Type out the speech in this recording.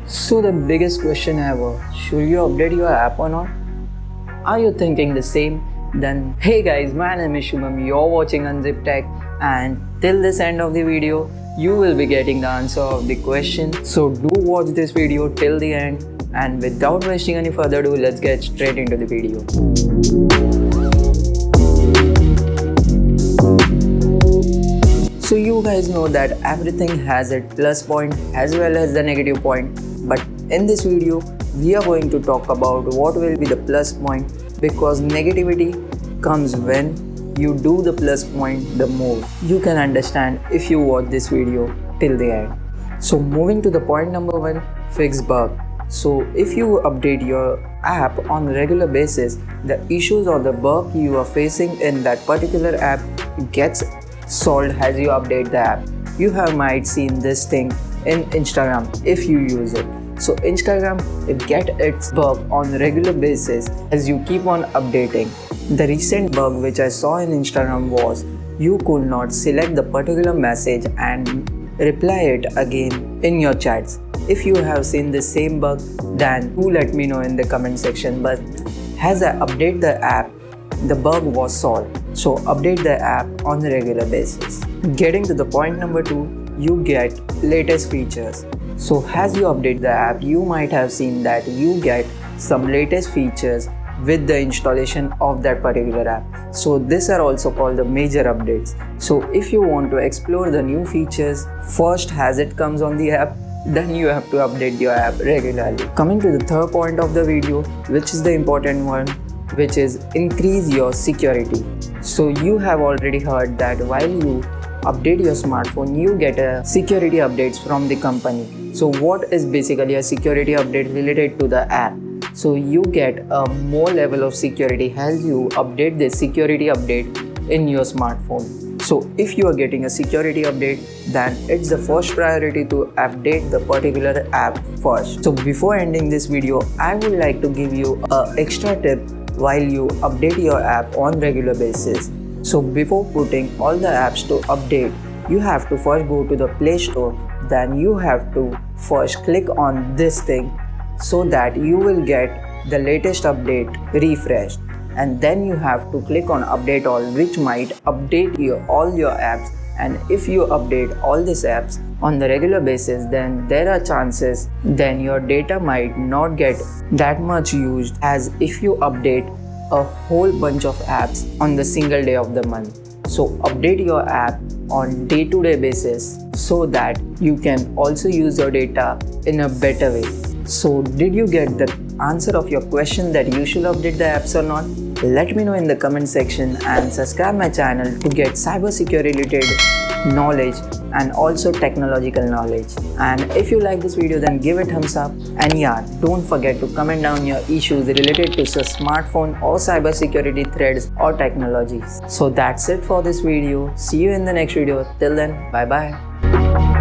So the biggest question ever, should you update your app or not? Are you thinking the same? Then hey guys, my name is Shubham, you're watching UnZip Tech, and till this end of the video, you will be getting the answer of the question. So do watch this video till the end, and without wasting any further ado, let's get straight into the video. So you guys know that everything has a plus point as well as the negative point, but in this video we are going to talk about what will be the plus point, because negativity comes when you do the plus point the more. You can understand if you watch this video till the end. So moving to the point number 1, fix bug. So if you update your app on a regular basis, the issues or the bug you are facing in that particular app gets solved as you update the app. You have might seen this thing in Instagram if you use it. So Instagram get its bug on a regular basis as you keep on updating. The recent bug which I saw in Instagram was you could not select the particular message and reply it again in your chats. If you have seen the same bug, then do let me know in the comment section. But as I update the app, the bug was solved. So update the app on a regular basis. Getting to the point number 2, you get latest features. So as you update the app, you might have seen that you get some latest features with the installation of that particular app. So these are also called the major updates. So if you want to explore the new features first as it comes on the app, then you have to update your app regularly. Coming to the third point of the video, which is the important one, which is increase your security. So you have already heard that while you update your smartphone, you get a security updates from the company. So what is basically a security update related to the app? So you get a more level of security as you update this security update in your smartphone. So if you are getting a security update, then it's the first priority to update the particular app first. So before ending this video, I would like to give you an extra tip while you update your app on regular basis. So before putting all the apps to update, you have to first go to the Play Store. Then you have to first click on this thing so that you will get the latest update refreshed. And then you have to click on update all, which might update all your apps. And if you update all these apps on the regular basis, then there are chances then your data might not get that much used as if you update a whole bunch of apps on the single day of the month. So update your app on day-to-day basis so that you can also use your data in a better way. So did you get the answer of your question that you should update the apps or not? Let me know in the comment section, and subscribe my channel to get cybersecurity related knowledge and also technological knowledge. And if you like this video, then give it thumbs up, and yeah, don't forget to comment down your issues related to smartphone or cybersecurity threats or technologies. So that's it for this video. See you in the next video. Till then, bye bye.